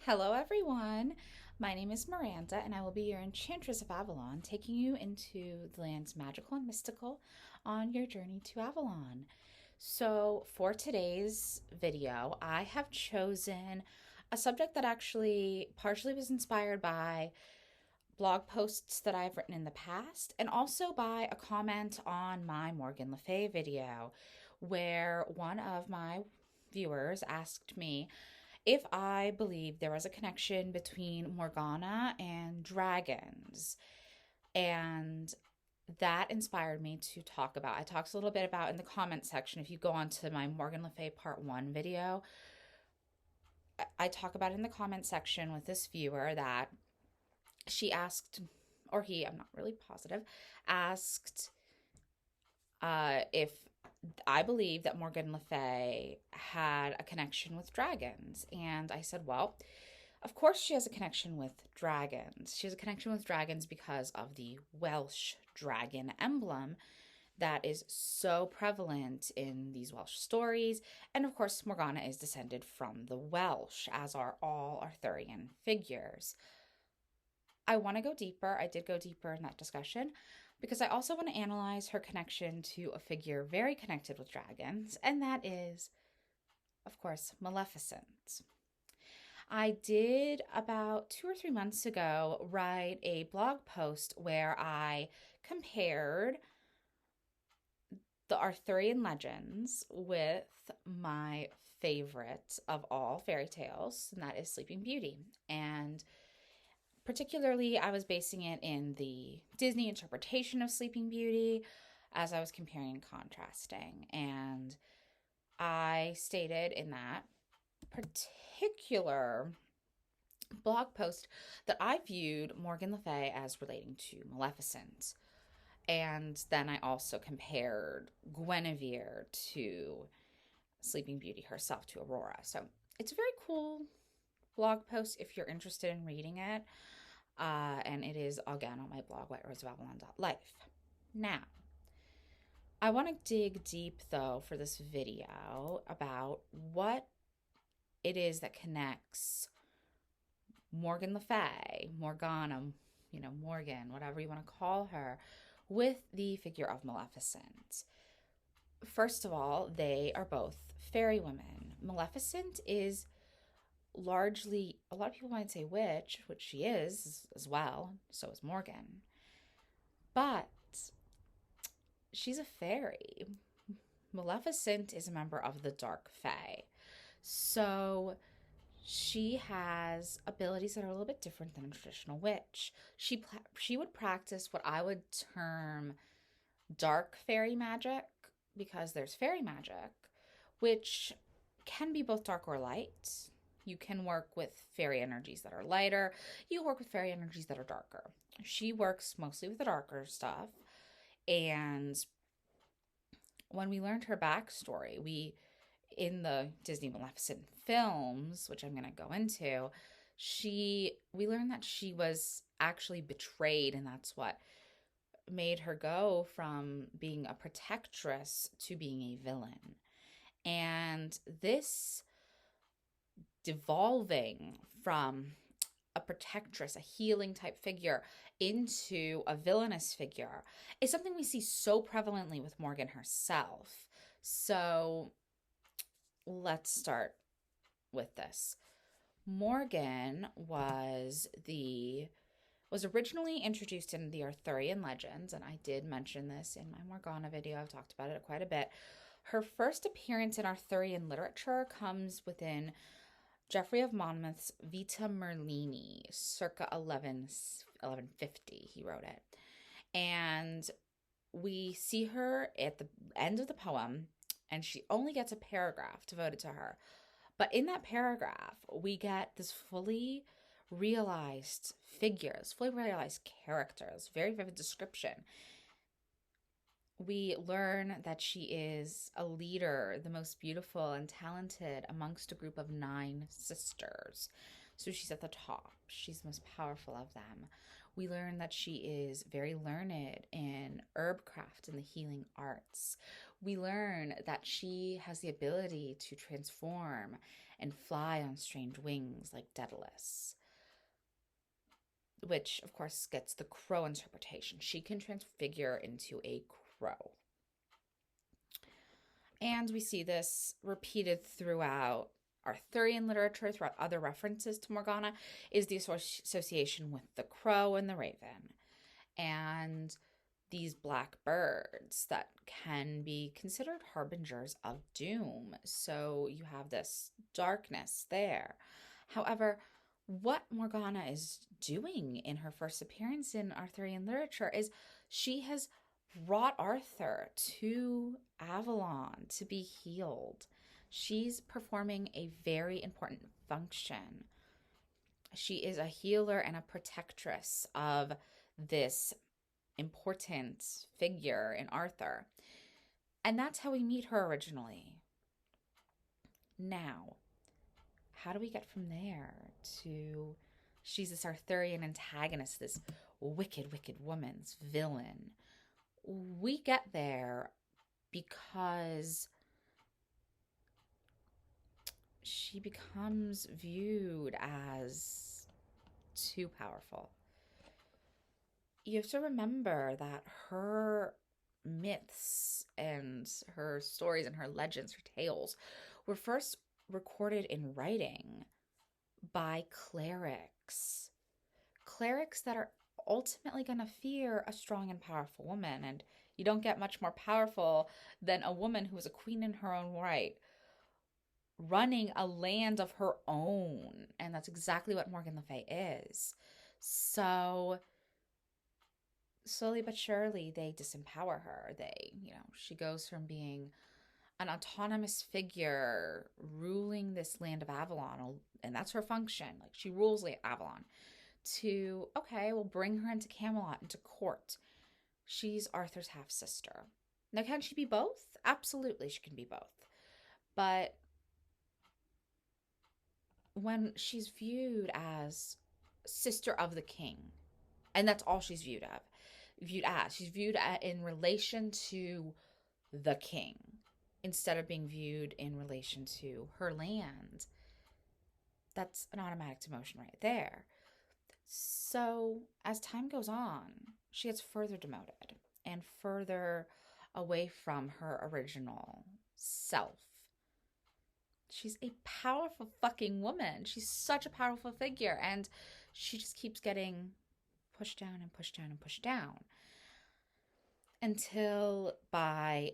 Hello, everyone. My name is Miranda, and I will be your Enchantress of Avalon, taking you into the lands magical and mystical on your journey to Avalon. So, for today's video, I have chosen a subject that actually partially was inspired by blog posts that I've written in the past, and also by a comment on my Morgan Le Fay video, where one of my viewers asked me if I believed there was a connection between Morgana and dragons. And that inspired me to talk about. I talked a little bit about in the comment section. If you go on to my Morgan Le Fay part 1 video, I talk about in the comment section with this viewer that she asked, or he, I'm not really positive, asked if I believe that Morgan Le Fay had a connection with dragons. And I said, well, of course she has a connection with dragons. She has a connection with dragons because of the Welsh dragon emblem that is so prevalent in these Welsh stories. And of course, Morgana is descended from the Welsh, as are all Arthurian figures. I want to go deeper. I did go deeper in that discussion because I also want to analyze her connection to a figure very connected with dragons, and that is, of course, Maleficent. I did about 2 or 3 months ago write a blog post where I compared the Arthurian legends with my favorite of all fairy tales, and that is Sleeping Beauty. And particularly, I was basing it in the Disney interpretation of Sleeping Beauty as I was comparing and contrasting. And I stated in that particular blog post that I viewed Morgan Le Fay as relating to Maleficent. And then I also compared Guinevere to Sleeping Beauty herself, to Aurora. So it's a very cool blog post if you're interested in reading it. And it is again on my blog, whiteroseofavalon.life. Now, I want to dig deep though for this video about what it is that connects Morgan Le Fay, Morgana, Morgan, whatever you want to call her, with the figure of Maleficent. First of all, they are both fairy women. Maleficent is largely, a lot of people might say witch, which she is as well, so is Morgan. But she's a fairy. Maleficent is a member of the Dark Fae. So she has abilities that are a little bit different than a traditional witch. She would practice what I would term dark fairy magic, because there's fairy magic, which can be both dark or light. You can work with fairy energies that are lighter. You work with fairy energies that are darker. She works mostly with the darker stuff. And when we learned her backstory, in the Disney Maleficent films, which I'm going to go into, we learned that she was actually betrayed, and that's what made her go from being a protectress to being a villain. And this devolving from a protectress, a healing type figure, into a villainous figure is something we see so prevalently with Morgan herself. So let's start with this. Morgan was originally introduced in the Arthurian legends, and I did mention this in my Morgana video. I've talked about it quite a bit. Her first appearance in Arthurian literature comes within Geoffrey of Monmouth's Vita Merlini, circa 1150, he wrote it. And we see her at the end of the poem, and she only gets a paragraph devoted to her. But in that paragraph, we get this fully realized figures, fully realized characters, very vivid description. We learn that she is a leader, the most beautiful and talented amongst a group of 9 sisters. So she's at the top. She's the most powerful of them. We learn that she is very learned in herbcraft and the healing arts. We learn that she has the ability to transform and fly on strange wings like Daedalus, which of course gets the crow interpretation. She can transfigure into a crow. And we see this repeated throughout Arthurian literature, throughout other references to Morgana, is the association with the crow and the raven. And these black birds that can be considered harbingers of doom. So you have this darkness there. However, what Morgana is doing in her first appearance in Arthurian literature is she has brought Arthur to Avalon to be healed. She's performing a very important function. She is a healer and a protectress of this important figure in Arthur. And that's how we meet her originally. Now, how do we get from there to she's this Arthurian antagonist, this wicked, wicked woman, this villain? We get there because she becomes viewed as too powerful. You have to remember that her myths and her stories and her legends, her tales, were first recorded in writing by clerics. Clerics that are ultimately going to fear a strong and powerful woman. And you don't get much more powerful than a woman who is a queen in her own right, running a land of her own. And that's exactly what Morgan Le Fay is. So slowly but surely they disempower her. She goes from being an autonomous figure ruling this land of Avalon, and that's her function. Like, she rules Avalon, to, okay, we'll bring her into Camelot, into court. She's Arthur's half-sister. Now, can she be both? Absolutely, she can be both. But when she's viewed as sister of the king, and that's all she's viewed as, she's viewed in relation to the king, instead of being viewed in relation to her land. That's an automatic demotion right there. So as time goes on, she gets further demoted and further away from her original self. She's a powerful fucking woman. She's such a powerful figure, and she just keeps getting pushed down and pushed down and pushed down. Until by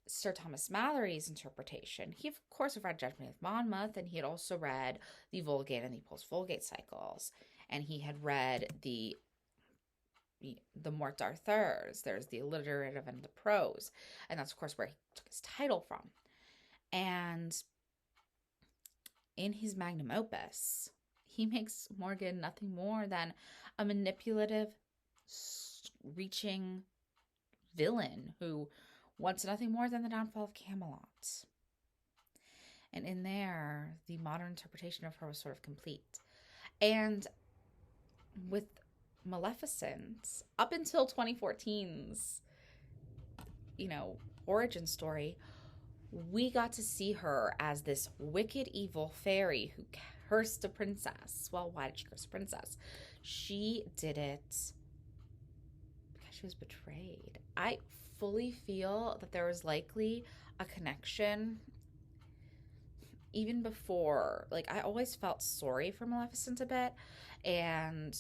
Sir Thomas Malory's interpretation. He, of course, had read Judgment of Monmouth, and he had also read the Vulgate and the Post-Vulgate cycles. And he had read the Morte d'Arthurs. There's the alliterative and the prose. And that's, of course, where he took his title from. And in his magnum opus, he makes Morgan nothing more than a manipulative, reaching villain who wants nothing more than the downfall of Camelot. And in there, the modern interpretation of her was sort of complete. And with Maleficent, up until 2014's, origin story, we got to see her as this wicked, evil fairy who cursed a princess. Well, why did she curse a princess? She did it because she was betrayed. I fully feel that there was likely a connection even before. I always felt sorry for Maleficent a bit, and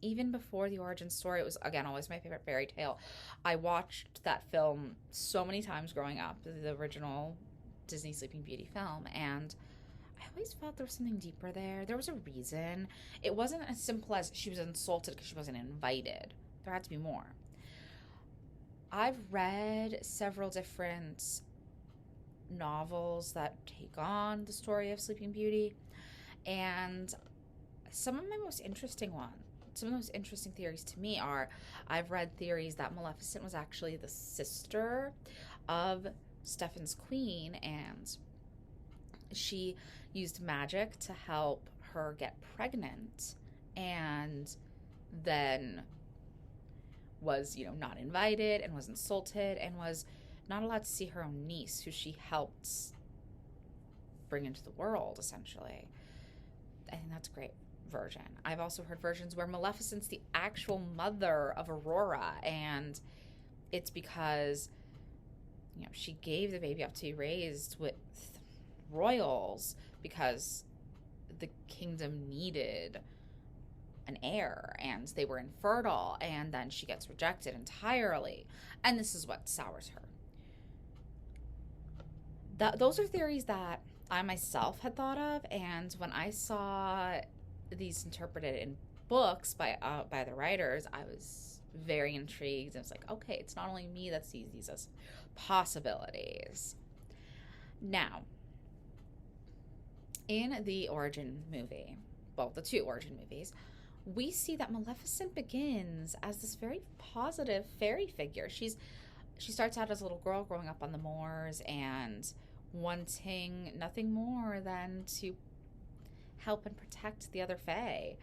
even before the origin story, it was, again, always my favorite fairy tale. I watched that film so many times growing up, the original Disney Sleeping Beauty film, and I always felt there was something deeper there. There was a reason. It wasn't as simple as she was insulted because she wasn't invited. There had to be more. I've read several different novels that take on the story of Sleeping Beauty, and some of the most interesting theories to me are, I've read theories that Maleficent was actually the sister of Stefan's queen, and she used magic to help her get pregnant and then was, not invited and was insulted and was not allowed to see her own niece, who she helped bring into the world, essentially. I think that's a great version. I've also heard versions where Maleficent's the actual mother of Aurora, and it's because, she gave the baby up to be raised with royals because the kingdom needed an heir and they were infertile, and then she gets rejected entirely, and this is what sours her. Those are theories that I myself had thought of, and when I saw these interpreted in books by the writers, I was very intrigued. And it's like, okay, it's not only me that sees these as possibilities. Now, in the origin movie, well, the two origin movies, we see that Maleficent begins as this very positive fairy figure. She starts out as a little girl growing up on the moors and wanting nothing more than to help and protect the other fae.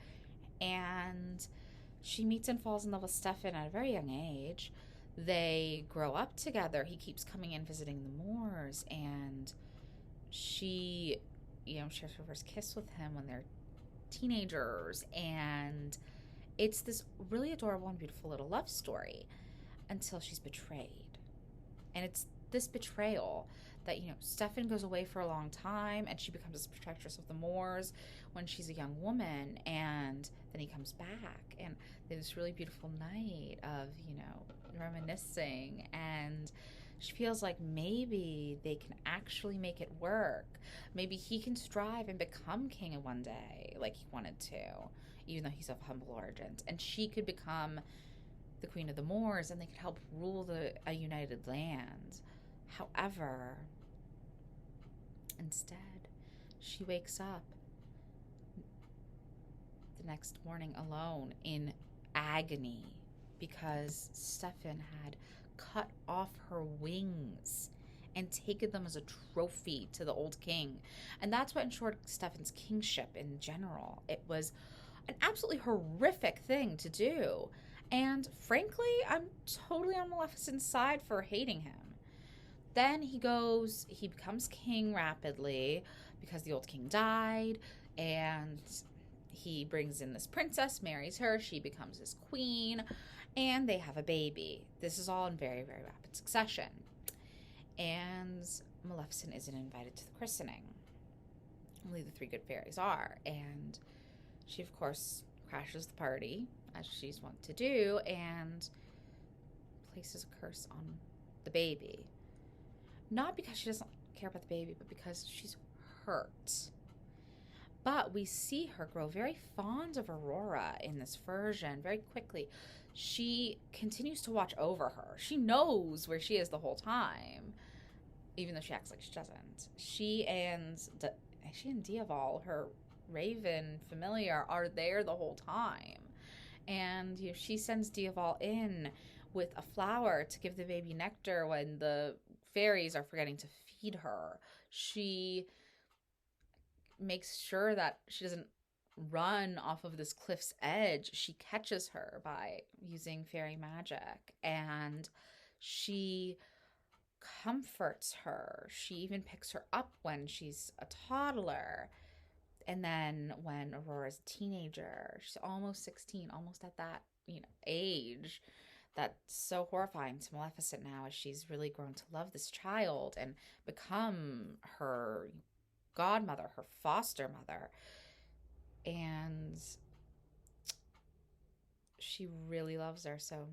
And she meets and falls in love with Stefan at a very young age. They grow up together. He keeps coming in visiting the moors, and she, shares her first kiss with him when they're teenagers. And it's this really adorable and beautiful little love story until she's betrayed. And it's this betrayal that, Stefan goes away for a long time and she becomes this protectress of the Moors when she's a young woman, and then he comes back and they have this really beautiful night of, reminiscing, and she feels like maybe they can actually make it work. Maybe he can strive and become king one day like he wanted to, even though he's of humble origins, and she could become the queen of the Moors and they could help rule a united land. However, instead, she wakes up the next morning alone in agony because Stefan had cut off her wings and taken them as a trophy to the old king. And that's what ensured Stefan's kingship in general. It was an absolutely horrific thing to do. And frankly, I'm totally on Maleficent's side for hating him. Then he becomes king rapidly because the old king died, and he brings in this princess, marries her, she becomes his queen, and they have a baby. This is all in very, very rapid succession. And Maleficent isn't invited to the christening. Only the three good fairies are, and she, of course, crashes the party, as she's wont to do, and places a curse on the baby. Not because she doesn't care about the baby, but because she's hurt. But we see her grow very fond of Aurora in this version very quickly. She continues to watch over her. She knows where she is the whole time, even though she acts like she doesn't. She and Diaval, her raven familiar, are there the whole time. And she sends Diaval in with a flower to give the baby nectar when the fairies are forgetting to feed her. She makes sure that she doesn't run off of this cliff's edge. She catches her by using fairy magic, and she comforts her. She even picks her up when she's a toddler. And then when Aurora's a teenager, she's almost 16, almost at that, age that's so horrifying to Maleficent now, as she's really grown to love this child and become her godmother, her foster mother. And she really loves her. So